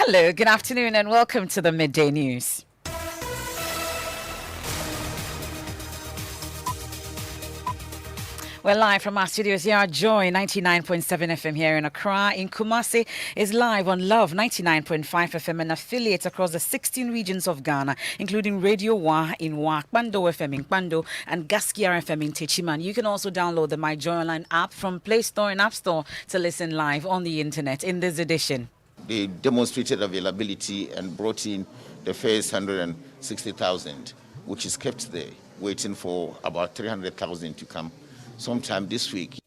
Hello, good afternoon, and welcome to the Midday News. We're live from our studios here at Joy 99.7 FM here in Accra. In Kumasi is live on Love 99.5 FM and affiliates across the 16 regions of Ghana, including Radio Wa in Wa, Kpando FM in Kpando, and Gaskia FM in Techiman. You can also download the My Joy Online app from Play Store and App Store to listen live on the internet in this edition. They demonstrated availability and brought in the first 160,000, which is kept there, waiting for about 300,000 to come sometime this week.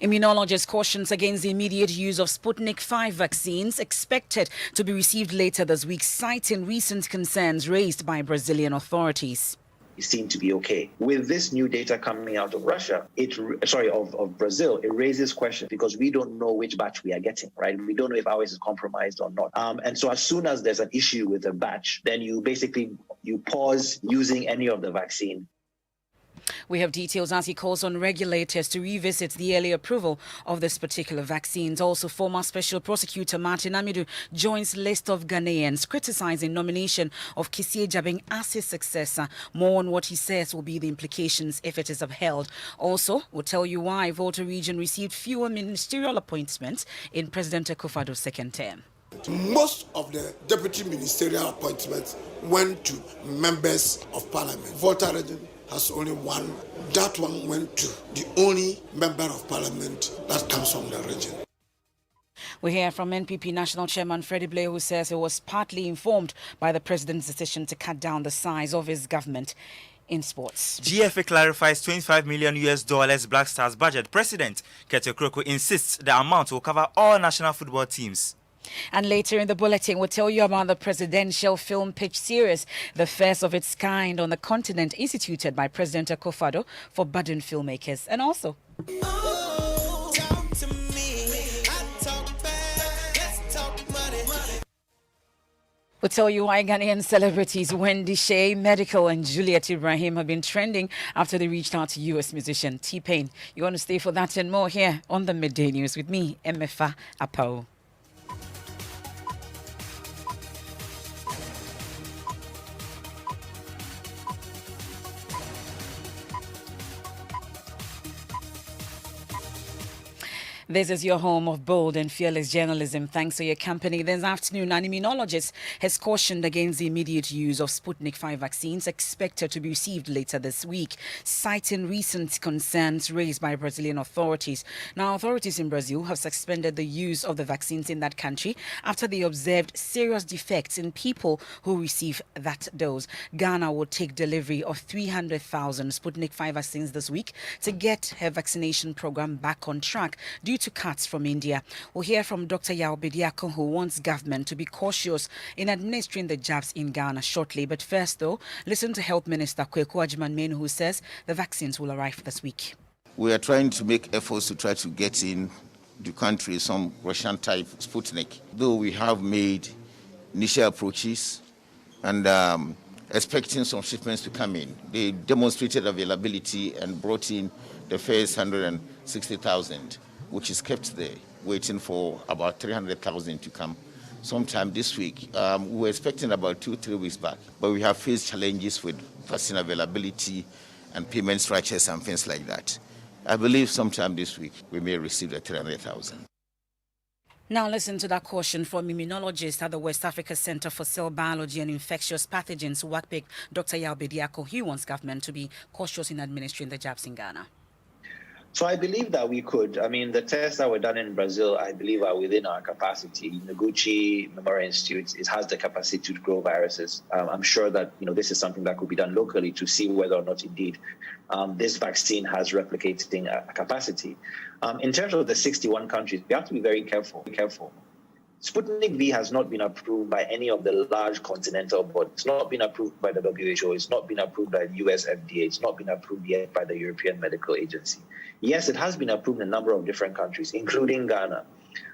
Immunologist cautions against the immediate use of Sputnik 5 vaccines expected to be received later this week, citing recent concerns raised by Brazilian authorities. Seem to be okay. With this new data coming out of Russia, of Brazil, it raises questions because we don't know which batch we are getting, right? We don't know if ours is compromised or not. And so as soon as there's an issue with a batch, then you pause using any of the vaccine. We have details as he calls on regulators to revisit the early approval of this particular vaccines. Also, former Special Prosecutor Martin Amidu joins list of Ghanaians criticizing nomination of Kisie Jabing as his successor. More on what he says will be the implications if it is upheld. Also, we'll tell you why Volta region received fewer ministerial appointments in President Akufo-Addo's second term. Most of the deputy ministerial appointments went to members of parliament. Volta region has only one. That one went to the only member of parliament that comes from the region. We hear from NPP National Chairman Freddie Blair, who says he was partly informed by the president's decision to cut down the size of his government in sports. GFA clarifies $25 million Black Stars budget. President Kete Kroko insists the amount will cover all national football teams. And later in the bulletin, we'll tell you about the presidential film pitch series, the first of its kind on the continent, instituted by President Akufo-Addo for budding filmmakers. And also, we'll tell you why Ghanaian celebrities Wendy Shea, Medical, and Juliet Ibrahim have been trending after they reached out to U.S. musician T-Pain. You want to stay for that and more here on the Midday News with me, Emefa Apao. This is your home of bold and fearless journalism. Thanks for your company. This afternoon, an immunologist has cautioned against the immediate use of Sputnik 5 vaccines expected to be received later this week, citing recent concerns raised by Brazilian authorities. Now, authorities in Brazil have suspended the use of the vaccines in that country after they observed serious defects in people who receive that dose. Ghana will take delivery of 300,000 Sputnik 5 vaccines this week to get her vaccination program back on track due to cuts from India. We'll hear from Dr. Yao Bediako, who wants government to be cautious in administering the jabs in Ghana shortly. But first, though, listen to Health Minister Kweku Agyemang, who says the vaccines will arrive this week. We are trying to make efforts to try to get in the country some Russian-type Sputnik, though we have made initial approaches and expecting some shipments to come in. They demonstrated availability and brought in the first 160,000. Which is kept there, waiting for about 300,000 to come sometime this week. We were expecting about 2-3 weeks back, but we have faced challenges with vaccine availability and payment structures and things like that. I believe sometime this week we may receive the 300,000. Now listen to that caution from immunologist at the West Africa Center for Cell Biology and Infectious Pathogens, WACPIC, Dr. Yao Bediako. He wants government to be cautious in administering the jabs in Ghana. So I believe that we could. I mean, the tests that were done in Brazil, I believe, are within our capacity. Noguchi Memorial Institute, it has the capacity to grow viruses. I'm sure that this is something that could be done locally to see whether or not indeed this vaccine has replicating capacity. In terms of the 61 countries, we have to be very careful. Sputnik V has not been approved by any of the large continental bodies. It's not been approved by the WHO. It's not been approved by the US FDA. It's not been approved yet by the European Medical Agency. Yes, it has been approved in a number of different countries, including Ghana.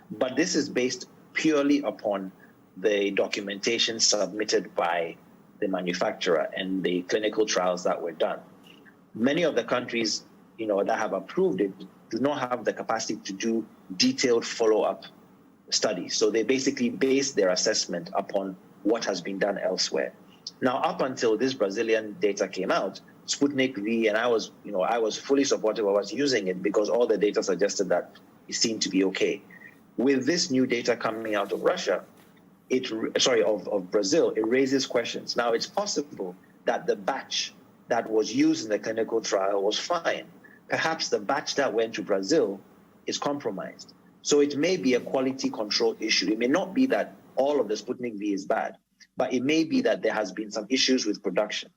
But this is based purely upon the documentation submitted by the manufacturer and the clinical trials that were done. Many of the countries, that have approved it do not have the capacity to do detailed follow-up study. So they basically base their assessment upon what has been done elsewhere. Now, up until this Brazilian data came out, Sputnik V, and I was fully supportive of us using it because all the data suggested that it seemed to be okay. With this new data coming out of Russia, of Brazil, it raises questions. Now, it's possible that the batch that was used in the clinical trial was fine. Perhaps the batch that went to Brazil is compromised. So it may be a quality control issue. It may not be that all of the Sputnik V is bad, but it may be that there has been some issues with production.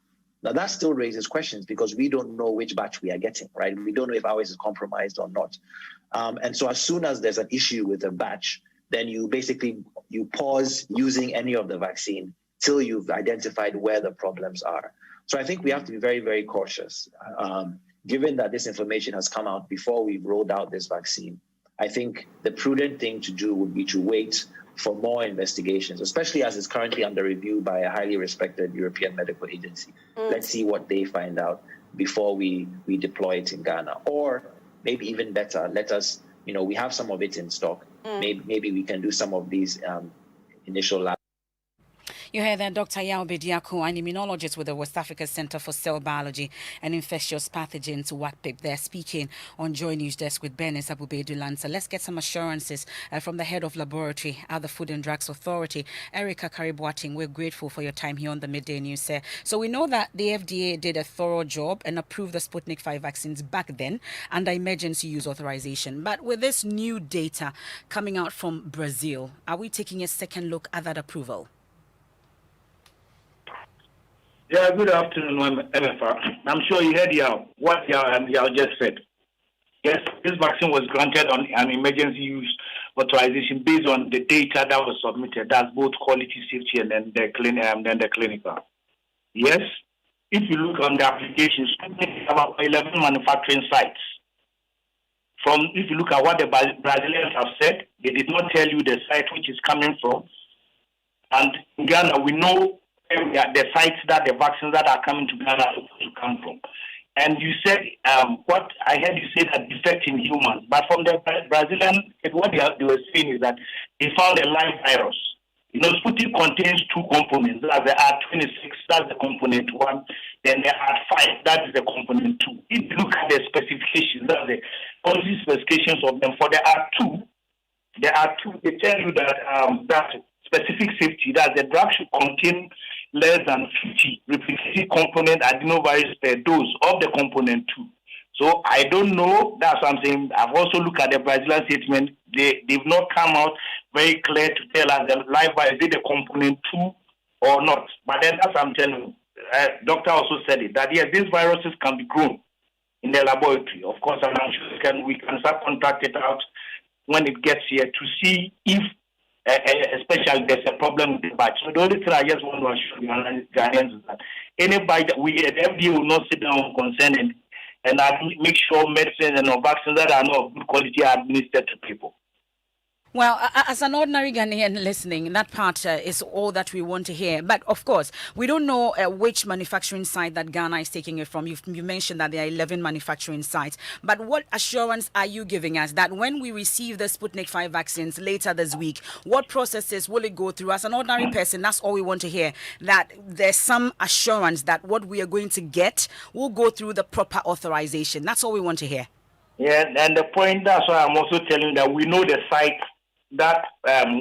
Now, that still raises questions because we don't know which batch we are getting, right? We don't know if ours is compromised or not. And so as soon as there's an issue with a batch, then you pause using any of the vaccine till you've identified where the problems are. So I think we have to be very, very cautious. Given that this information has come out before we've rolled out this vaccine, I think the prudent thing to do would be to wait for more investigations, especially as it's currently under review by a highly respected European medical agency. Let's see what they find out before we deploy it in Ghana. Or maybe even better, let us, we have some of it in stock. Maybe we can do some of these initial lab. You heard that Dr. Yao Bediako, an immunologist with the West Africa Center for Cell Biology and Infectious Pathogens, WACPIP, they're speaking on Joy News Desk with Bernice Abubedu Lanza. Let's get some assurances from the head of laboratory at the Food and Drugs Authority, Erica Karibuating. We're grateful for your time here on the Midday News, sir. So we know that the FDA did a thorough job and approved the Sputnik 5 vaccines back then under emergency use authorization. But with this new data coming out from Brazil, are we taking a second look at that approval? Yeah, good afternoon, MFR. I'm sure you heard what Yao just said. Yes, this vaccine was granted on an emergency use authorization based on the data that was submitted. That's both quality, safety, and then the clinical. Yes, if you look on the applications, we have about 11 manufacturing sites. If you look at what the Brazilians have said, they did not tell you the site which is coming from. And in Ghana, we know the sites that the vaccines that are coming to Ghana are supposed to come from. And you said, what I heard you say that defect in humans, but from the Brazilian, what they were saying is that they found a live virus. Sputnik contains two components. That's the R26, that's the component 1. Then the R5, that is the component 2. If you look at the specifications, that's the policy specifications of them. For the R2, they tell you that that specific safety, that the drug should contain less than 50 replicating component adenovirus per dose of the component 2. So I don't know. That's something I've also looked at the Brazilian statement. They've not come out very clear to tell us the live virus is the component 2 or not. But then that's what I'm telling you. Doctor also said it, that yes, these viruses can be grown in the laboratory. Of course, I'm sure we can subcontract it out when it gets here to see if especially there's a problem with the batch. So the only thing I just want to assure you Ghanaians is that anybody that the FDA will not sit down concerned and make sure medicine and vaccines that are not of good quality are administered to people. Well, as an ordinary Ghanaian listening, that part is all that we want to hear. But of course, we don't know which manufacturing site that Ghana is taking it from. You mentioned that there are 11 manufacturing sites. But what assurance are you giving us that when we receive the Sputnik 5 vaccines later this week, what processes will it go through? As an ordinary person, that's all we want to hear, that there's some assurance that what we are going to get will go through the proper authorization. That's all we want to hear. Yeah, and the point, that's why I'm also telling that we know the site that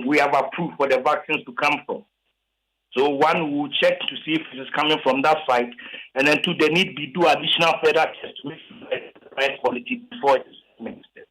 we have approved for the vaccines to come from. So one will check to see if it is coming from that site, and then two, they need to do additional further tests to make sure it's the right quality before it is administered.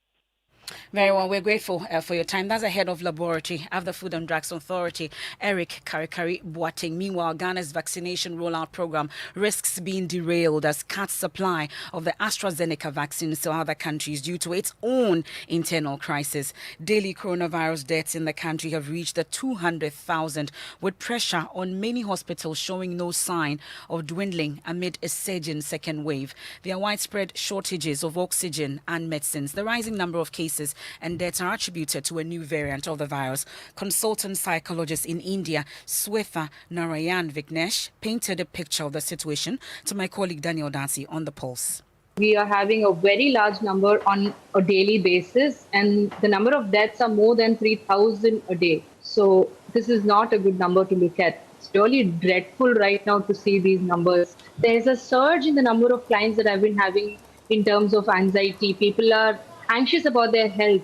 Very well, we're grateful for your time. That's the head of laboratory of the Food and Drugs Authority, Eric Karikari Boateng. Meanwhile, Ghana's vaccination rollout program risks being derailed as cuts supply of the AstraZeneca vaccines to other countries due to its own internal crisis. Daily coronavirus deaths in the country have reached the 200,000, with pressure on many hospitals showing no sign of dwindling amid a surging second wave. There are widespread shortages of oxygen and medicines. The rising number of cases and deaths are attributed to a new variant of the virus. Consultant psychologist in India, Swetha Narayan Vignesh, painted a picture of the situation to my colleague Daniel Dancy on The Pulse. We are having a very large number on a daily basis, and the number of deaths are more than 3,000 a day. So this is not a good number to look at. It's really dreadful right now to see these numbers. There's a surge in the number of clients that I've been having in terms of anxiety. People are anxious about their health.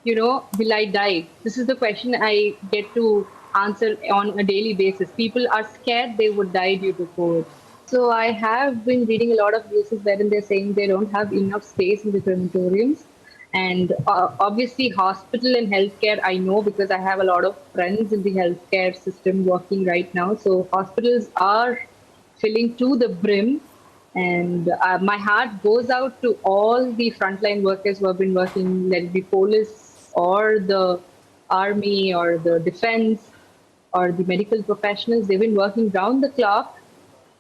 Will I die? This is the question I get to answer on a daily basis. People are scared they would die due to COVID. So I have been reading a lot of news wherein they're saying they don't have enough space in the crematoriums. And obviously hospital and healthcare, I know because I have a lot of friends in the healthcare system working right now. So hospitals are filling to the brim. And my heart goes out to all the frontline workers who have been working, let it be police or the army or the defense or the medical professionals. They've been working round the clock,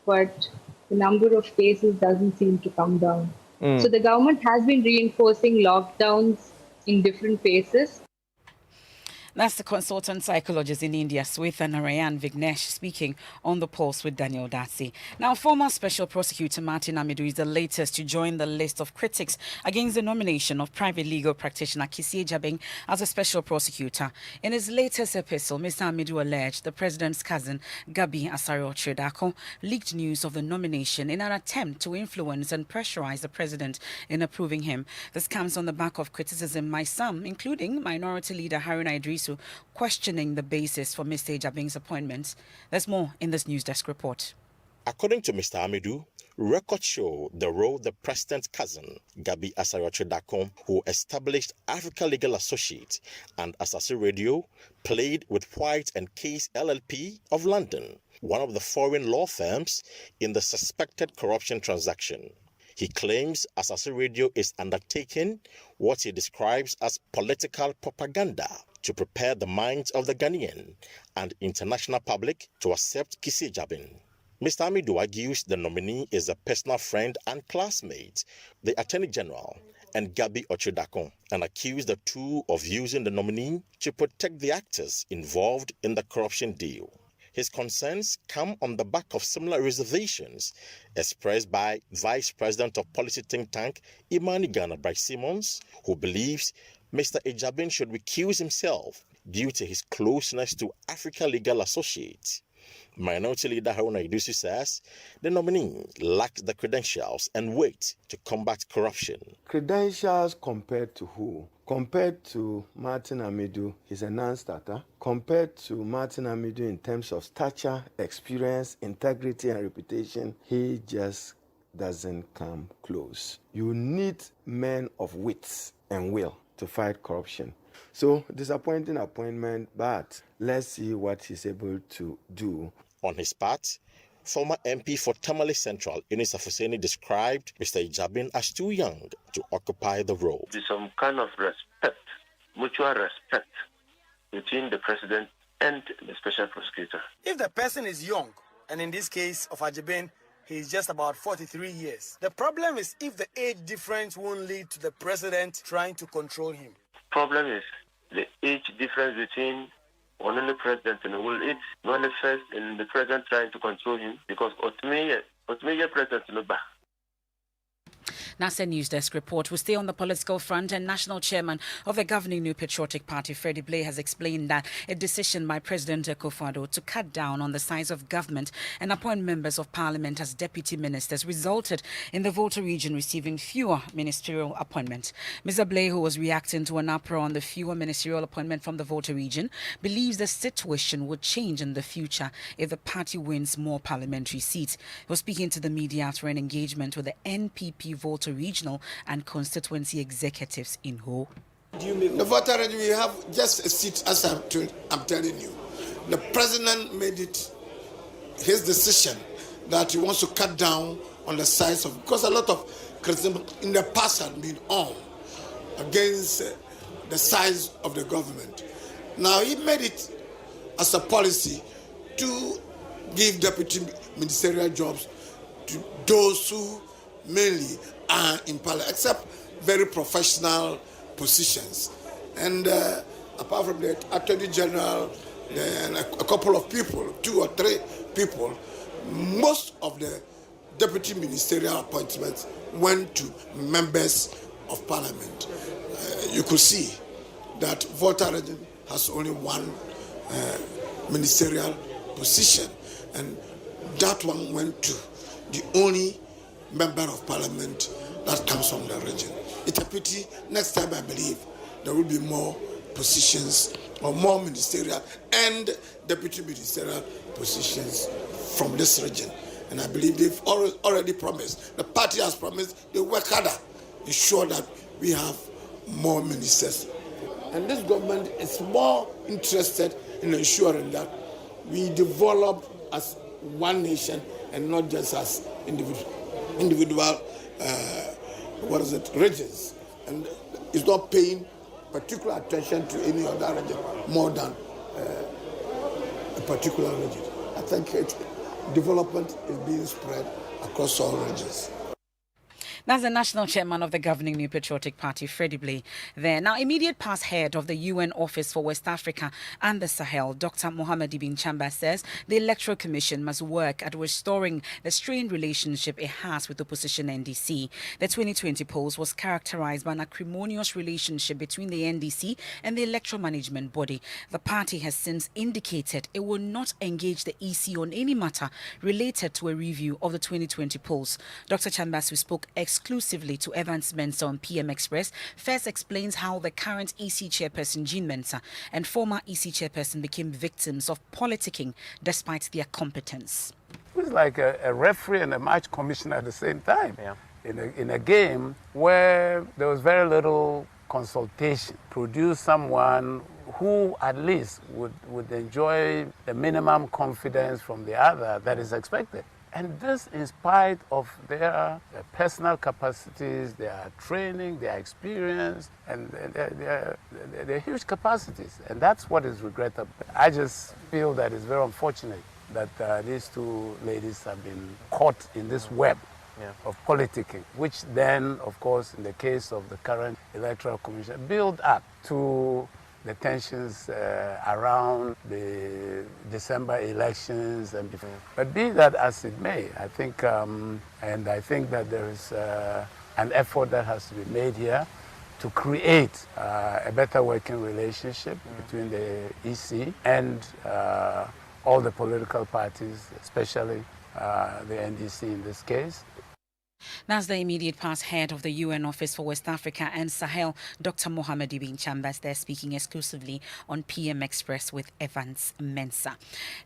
but the number of cases doesn't seem to come down. So the government has been reinforcing lockdowns in different phases. That's the consultant psychologist in India, Swetha Narayan Vignesh, speaking on The Pulse with Daniel Datsi. Now, former Special Prosecutor Martin Amidu is the latest to join the list of critics against the nomination of private legal practitioner Kissie Jabing as a Special Prosecutor. In his latest epistle, Mr. Amidu alleged the president's cousin, Gabi Asare-Otredako, leaked news of the nomination in an attempt to influence and pressurize the president in approving him. This comes on the back of criticism by some, including Minority Leader Haruna Idrisu, questioning the basis for Mr. Jabing's appointment. There's more in this news desk report. According to Mr. Amidu, records show the role the president's cousin, Gabi Asare-Otredako, who established Africa Legal Associates and Asase Radio, played with White and Case LLP of London, one of the foreign law firms, in the suspected corruption transaction. He claims Asase Radio is undertaking what he describes as political propaganda to prepare the minds of the Ghanaian and international public to accept Kissie Jabing. Mr. Amidu argues the nominee is a personal friend and classmate, the Attorney General, and Gabi Otredako, and accused the two of using the nominee to protect the actors involved in the corruption deal. His concerns come on the back of similar reservations expressed by Vice President of Policy Think Tank Imani Ghana Bryce Simmons, who believes Mr. Ejabin should recuse himself due to his closeness to Africa Legal Associates. Minority Leader Haruna Idrisu says the nominee lacks the credentials and weight to combat corruption. Credentials compared to who? Compared to Martin Amidu, he's a non-starter. Compared to Martin Amidu in terms of stature, experience, integrity, and reputation, he just doesn't come close. You need men of wits and will to fight corruption. So, disappointing appointment, but let's see what he's able to do. On his part, former MP for Tamale Central, Eunice Afuseni, described Mr. Ejabin as too young to occupy the role. There's some kind of respect, mutual respect, between the president and the special prosecutor. If the person is young, and in this case of Ajabin, he's just about 43 years. The problem is if the age difference won't lead to the president trying to control him. Problem is the age difference between one and the president, and will it manifest in the president trying to control him? Because ultimately president no back. NASA News Desk report. We stay on the political front, and National Chairman of the governing New Patriotic Party, Freddie Blay, has explained that a decision by President Akufo-Addo to cut down on the size of government and appoint members of parliament as deputy ministers resulted in the Volta region receiving fewer ministerial appointments. Mr. Blay, who was reacting to an uproar on the fewer ministerial appointment from the Volta region, believes the situation would change in the future if the party wins more parliamentary seats. He was speaking to the media after an engagement with the NPP Volta regional and constituency executives in Ho. The Volta region, we have just a seat, as I'm telling you. The president made it his decision that he wants to cut down on the size of, because a lot of criticism in the past had been on against the size of the government. Now he made it as a policy to give deputy ministerial jobs to those who mainly are in parliament, except very professional positions. And apart from the Attorney General, then a couple of people, 2 or 3 people, most of the deputy ministerial appointments went to members of parliament. You could see that Volta region has only one ministerial position, and that one went to the only member of parliament that comes from the region. It's a pity. Next time, I believe there will be more positions or more ministerial and deputy ministerial positions from this region. And I believe they've already promised, the party has promised, they work harder, ensure that we have more ministers. And this government is more interested in ensuring that we develop as one nation and not just as individual regions. And it's not paying particular attention to any other region more than a particular region. I think development is being spread across all regions. That's the national chairman of the governing New Patriotic Party, Freddie Blay, there. Now, immediate past head of the UN Office for West Africa and the Sahel, Dr. Mohamed Ibn Chamba, says the Electoral Commission must work at restoring the strained relationship it has with opposition NDC. The 2020 polls was characterized by an acrimonious relationship between the NDC and the Electoral Management Body. The party has since indicated it will not engage the EC on any matter related to a review of the 2020 polls. Dr. Chambas, who spoke exclusively to Evans Mensah on PM Express, first explains how the current EC chairperson Jean Mensah and former EC chairperson became victims of politicking despite their competence. It was like a referee and a match commissioner at the same time. Yeah. In a game where there was very little consultation. Produce someone who at least would enjoy the minimum confidence from the other that is expected. And this in spite of their personal capacities, their training, their experience, and their huge capacities. And that's what is regrettable. I just feel that it's very unfortunate that these two ladies have been caught in this web of politicking, which then, of course, in the case of the current Electoral Commission, build up to the tensions around the December elections and before. But be that as it may, I think, and I think that there is an effort that has to be made here to create a better working relationship between the EC and all the political parties, especially the NDC in this case. That's the immediate past head of the UN Office for West Africa and Sahel, Dr. Mohamed Ibn Chambas, there speaking exclusively on PM Express with Evans Mensah.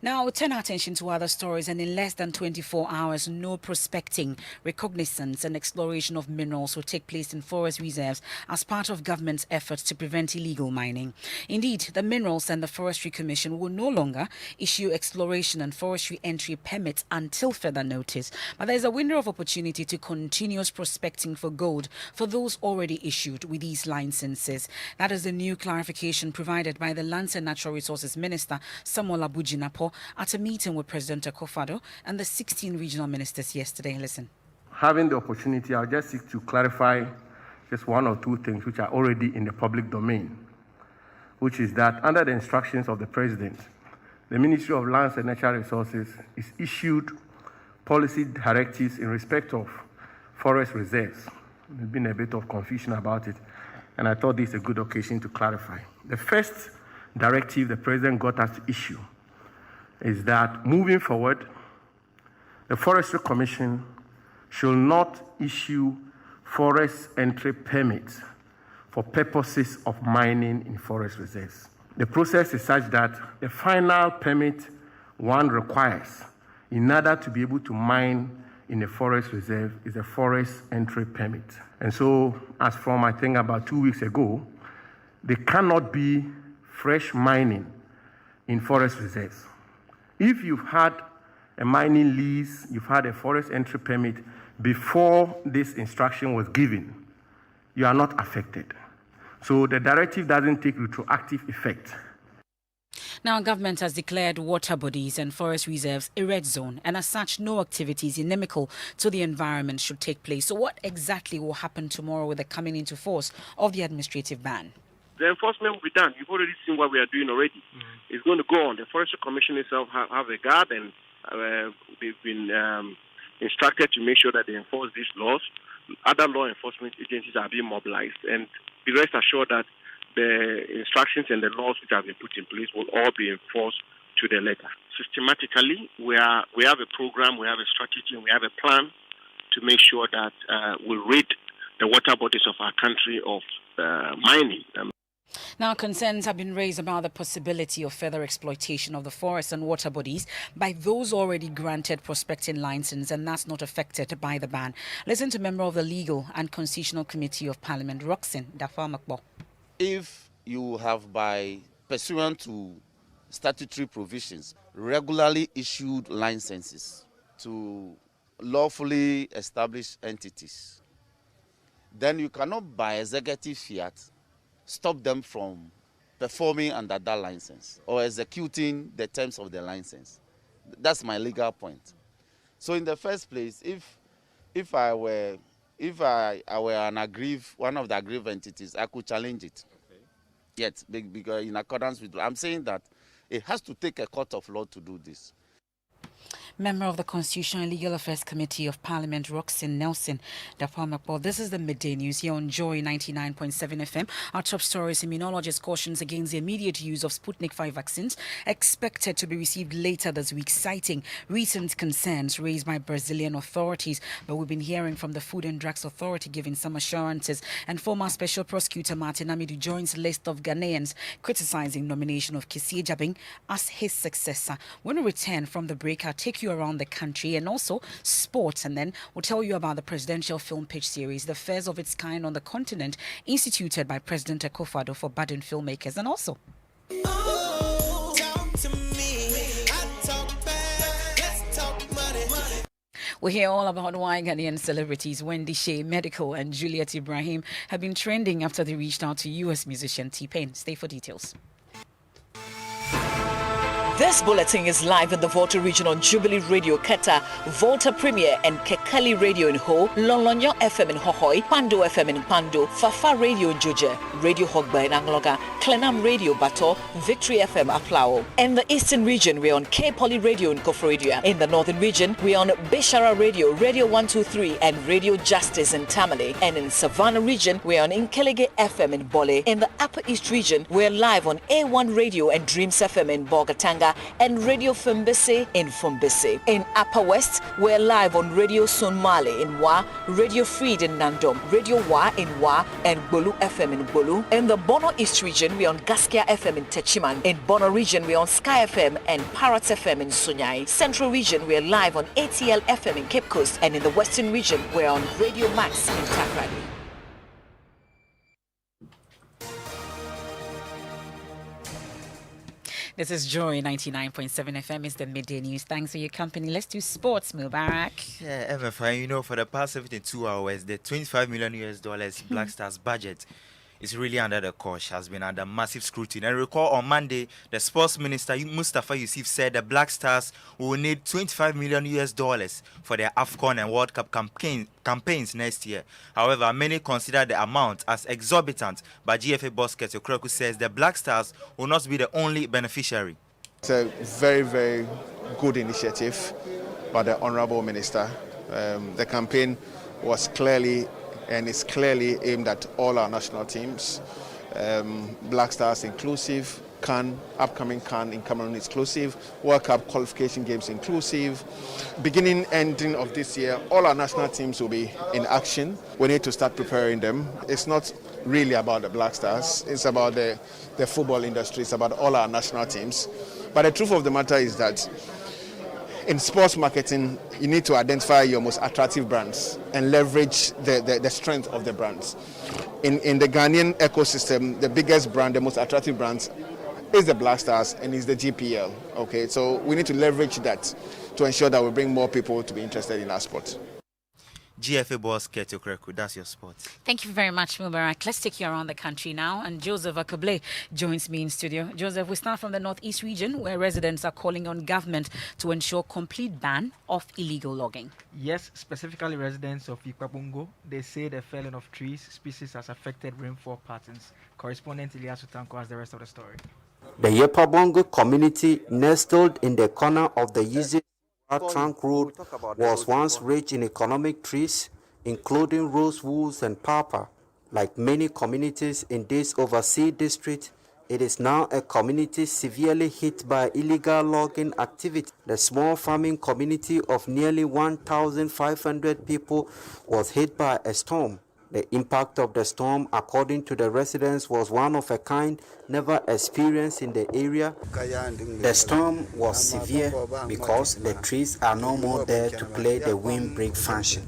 Now, we turn our attention to other stories, and in less than 24 hours, no prospecting, reconnaissance and exploration of minerals will take place in forest reserves as part of government's efforts to prevent illegal mining. Indeed, the Minerals and the Forestry Commission will no longer issue exploration and forestry entry permits until further notice, but there's a window of opportunity to continuous prospecting for gold for those already issued with these licenses. That is the new clarification provided by the Lands and Natural Resources Minister Samuel Abujinapo at a meeting with President Akufo-Addo and the 16 regional ministers yesterday. Listen. Having the opportunity, I'll just seek to clarify just one or two things which are already in the public domain, which is that under the instructions of the President, the Ministry of Lands and Natural Resources is issued policy directives in respect of forest reserves. There's been a bit of confusion about it, and I thought this is a good occasion to clarify. The first directive the President got us to issue is that moving forward, the Forestry Commission should not issue forest entry permits for purposes of mining in forest reserves. The process is such that the final permit one requires in order to be able to mine in a forest reserve is a forest entry permit. And so, as from I think about 2 weeks ago, there cannot be fresh mining in forest reserves. If you've had a mining lease, you've had a forest entry permit before this instruction was given, you are not affected. So the directive doesn't take retroactive effect. Now, government has declared water bodies and forest reserves a red zone, and as such, no activities inimical to the environment should take place. So what exactly will happen tomorrow with the coming into force of the administrative ban? The enforcement will be done. You've already seen what we are doing already. It's going to go on. The Forestry Commission itself have a guard, and they've been instructed to make sure that they enforce these laws. Other law enforcement agencies are being mobilized, and be rest assured that the instructions and the laws which have been put in place will all be enforced to the letter. Systematically, we have a program, we have a strategy, and we have a plan to make sure that we'll rid the water bodies of our country of mining. Now, concerns have been raised about the possibility of further exploitation of the forests and water bodies by those already granted prospecting license, and that's not affected by the ban. Listen to member of the Legal and Constitutional Committee of Parliament, Roxin Dafamakbo. If you have, by pursuant to statutory provisions, regularly issued licenses to lawfully established entities, then you cannot, by executive fiat, stop them from performing under that license or executing the terms of the license. That's my legal point. So in the first place, if I were one of the aggrieved entities, I could challenge it. Okay. Yet, because in accordance with, I'm saying that it has to take a court of law to do this. Member of the Constitutional and Legal Affairs Committee of Parliament, Roxin Nelson Dapamakbo. This is the Midday News here on Joy 99.7 FM. Our top stories: immunologist cautions against the immediate use of Sputnik 5 vaccines expected to be received later this week, citing recent concerns raised by Brazilian authorities. But we've been hearing from the Food and Drugs Authority giving some assurances. And former Special Prosecutor Martin Amidu joins the list of Ghanaians criticizing nomination of Kisi Jabing as his successor. When we return from the break, I'll take you around the country and also sports, and then we'll tell you about the presidential film pitch series, the first of its kind on the continent, instituted by President Akufo-Addo for budding filmmakers. And also we hear all about why Ghanaian celebrities Wendy Shea, Medical, and Juliet Ibrahim have been trending after they reached out to US musician T-Pain. Stay for details. This bulletin is live in the Volta region on Jubilee Radio Keta, Volta Premier and Kekali Radio in Ho, Lolonyo FM in Hohoi, Pando FM in Pando, Fafa Radio in Joje, Radio Hogba in Angloga, Klenam Radio Bato, Victory FM Aplao. In the Eastern region, we're on K-Poly Radio in Koforidia. In the Northern region, we're on Bishara Radio, Radio 123 and Radio Justice in Tamale. And in Savannah region, we're on Inkelege FM in Bole. In the Upper East region, we're live on A1 Radio and Dreams FM in Bogatanga and Radio Fumbese in Fumbese. In Upper West, we're live on Radio Sonmale in Wa, Radio Freed in Nandom, Radio Wa in Wa, and Bolu FM in Bolu. In the Bono East region, we're on Gaskia FM in Techiman. In Bono region, we're on Sky FM and Parrot FM in Sunyai. Central region, we're live on ATL FM in Cape Coast. And in the Western region, we're on Radio Max in Takrady. This is Joy 99.7 FM. It's the Midday News. Thanks for your company. Let's do sports, Mubarak. Yeah, MFI, you know, for the past 72 hours, the $25 million Black Stars budget is really under the cosh, has been under massive scrutiny. And recall on Monday, the sports minister, Mustafa Yusuf, said the Black Stars will need $25 million for their AFCON and World Cup campaigns next year. However, many consider the amount as exorbitant, but GFA boss Keto Kroku says the Black Stars will not be the only beneficiary. It's a very, very good initiative by the Honorable Minister. The campaign was clearly and it's clearly aimed at all our national teams. Black Stars inclusive, upcoming CAN in Cameroon exclusive, World Cup qualification games inclusive. Beginning, ending of this year, all our national teams will be in action. We need to start preparing them. It's not really about the Black Stars, it's about the football industry, it's about all our national teams. But the truth of the matter is that in sports marketing, you need to identify your most attractive brands and leverage the strength of the brands. In the Ghanaian ecosystem, the biggest brand, the most attractive brands is the Black Stars and is the GPL. Okay, so we need to leverage that to ensure that we bring more people to be interested in our sport. GFA boss Keto Kroku, that's your sport. Thank you very much, Mubarak. Let's take you around the country now. And Joseph Akable joins me in studio. Joseph, we start from the Northeast region, where residents are calling on government to ensure complete ban of illegal logging. Yes, specifically residents of Ikwabungo. They say the felling of trees species has affected rainfall patterns. Correspondent Elias Utanko has the rest of the story. The Yepabongo community, nestled in the corner of the Yizi Trunk Road was once rich in economic trees, including rosewood and papa. Like many communities in this overseas district, it is now a community severely hit by illegal logging activity. The small farming community of nearly 1,500 people was hit by a storm. The impact of the storm, according to the residents, was one of a kind never experienced in the area. The storm was severe because the trees are no more there to play the windbreak function.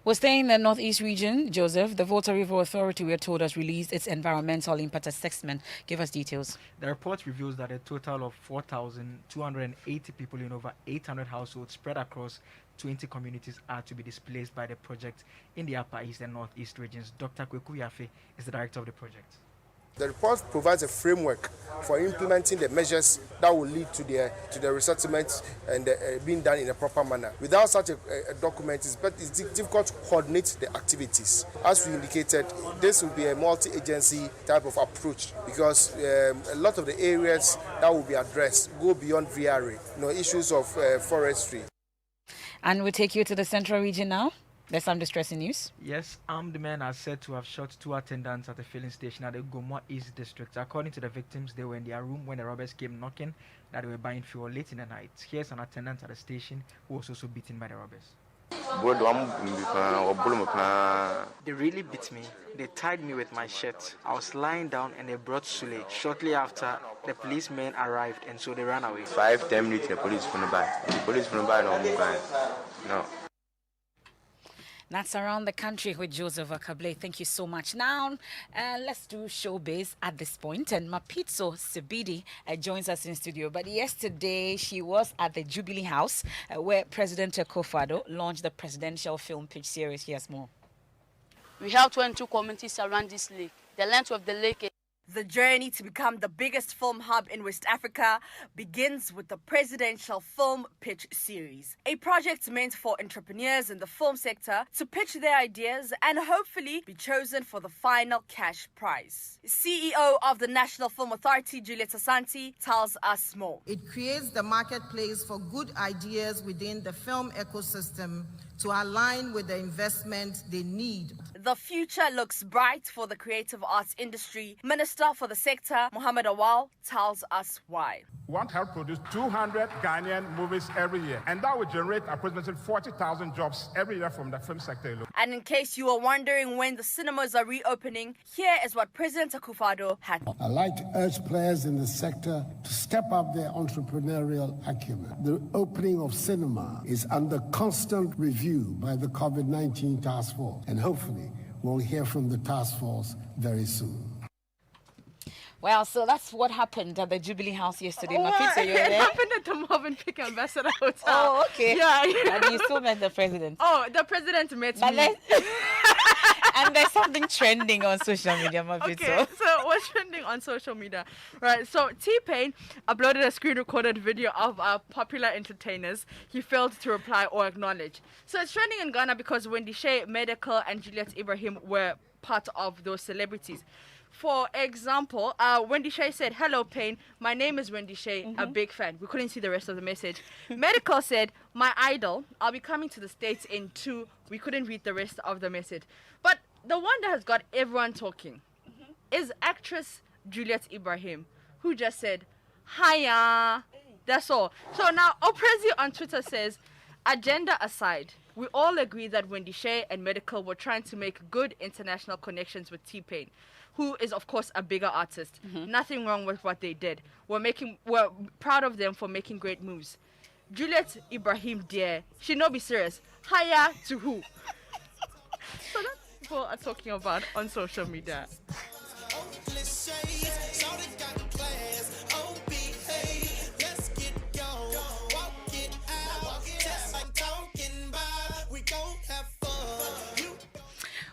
We're staying in the Northeast region, Joseph. The Volta River Authority, we are told, has released its environmental impact assessment. Give us details. The report reveals that a total of 4,280 people in over 800 households spread across 20 communities are to be displaced by the project in the Upper East and Northeast regions. Dr. Kweku Yafe is the director of the project. The report provides a framework for implementing the measures that will lead to the resettlement and being done in a proper manner. Without such a document, it's difficult to coordinate the activities. As we indicated, this will be a multi-agency type of approach because a lot of the areas that will be addressed go beyond VRA, issues of forestry. And we'll take you to the Central region now. There's some distressing news. Yes, armed men are said to have shot 2 attendants at a filling station at the Goma East District. According to the victims, they were in their room when the robbers came knocking that they were buying fuel late in the night. Here's an attendant at the station who was also beaten by the robbers. They really beat me. They tied me with my shirt. I was lying down and they brought Sule. Shortly after, the policemen arrived and so they ran away. 5-10 minutes, the police from by. The police from by no. That's around the country with Joseph Akable. Thank you so much. Now, let's do showbiz at this point. And Mapitso Sibidi joins us in studio. But yesterday, she was at the Jubilee House where President Akufo-Addo launched the presidential film pitch series. Here's more. We have 22 communities around this lake. The length of the lake is... The journey to become the biggest film hub in West Africa begins with the Presidential Film Pitch Series, a project meant for entrepreneurs in the film sector to pitch their ideas and hopefully be chosen for the final cash prize. CEO of the National Film Authority, Juliet Asante, tells us more. It creates the marketplace for good ideas within the film ecosystem to align with the investment they need. The future looks bright for the creative arts industry. Minister for the sector, Mohammed Awal, tells us why. We want to help produce 200 Ghanaian movies every year, and that will generate approximately 40,000 jobs every year from the film sector alone. And in case you are wondering when the cinemas are reopening, here is what President Akufo-Addo had. I'd like to urge players in the sector to step up their entrepreneurial acumen. The opening of cinema is under constant review by the COVID-19 task force, and hopefully we'll hear from the task force very soon. Well, so that's what happened at the Jubilee House yesterday. Oh, Mapitso, you're there? It happened at the Marvin Pick Ambassador Hotel. Oh, okay. Yeah. And you still met the president? Oh, the president met me. And there's something trending on social media, Mapitso. Okay, so what's trending on social media? Right, so T-Pain uploaded a screen-recorded video of our popular entertainers. He failed to reply or acknowledge. So it's trending in Ghana because Wendy Shea, Medical, and Juliet Ibrahim were part of those celebrities. For example, Wendy Shea said, "Hello, Pain. My name is Wendy Shea, a big fan." We couldn't see the rest of the message. Medical said, "My idol. I'll be coming to the States in 2." We couldn't read the rest of the message. But the one that has got everyone talking is actress Juliet Ibrahim, who just said, "Hiya." That's all. So now, Oprezi on Twitter says, "Agenda aside, we all agree that Wendy Shea and Medical were trying to make good international connections with T-Pain, who is, of course, a bigger artist. Nothing wrong with what they did. We're proud of them for making great moves. Juliet Ibrahim, dear, she no be serious. Hire to who?" So that's what people are talking about on social media.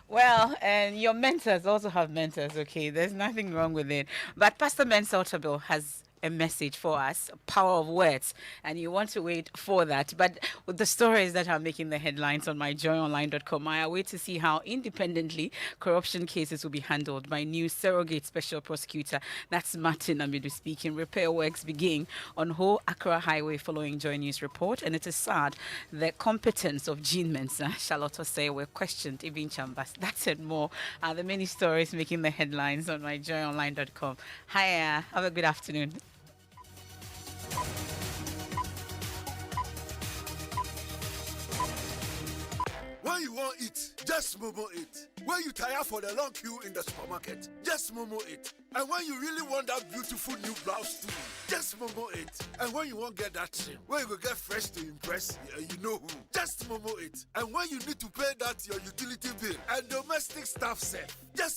Well, and your mentors also have mentors, okay? There's nothing wrong with it. But Pastor Mensah Otabil has a message for us, power of words, and you want to wait for that. But with the stories that are making the headlines on myjoyonline.com, I await to see how independently corruption cases will be handled by new surrogate special prosecutor. That's Martin Amidu speaking. Repair works begin on Ho Accra Highway following Joy News report, and it is sad the competence of Jean Mensah, Charlotte Osei, were questioned even chambers. That and more are the many stories making the headlines on myjoyonline.com. Hi, have a good afternoon. When you want it, just Momo it. When you tire for the long queue in the supermarket, just Momo it. And when you really want that beautiful new blouse too, just Momo it. And when you won't get that trim, when you go get fresh to impress, you know who, just Momo it. And when you need to pay that your utility bill and domestic staff set, just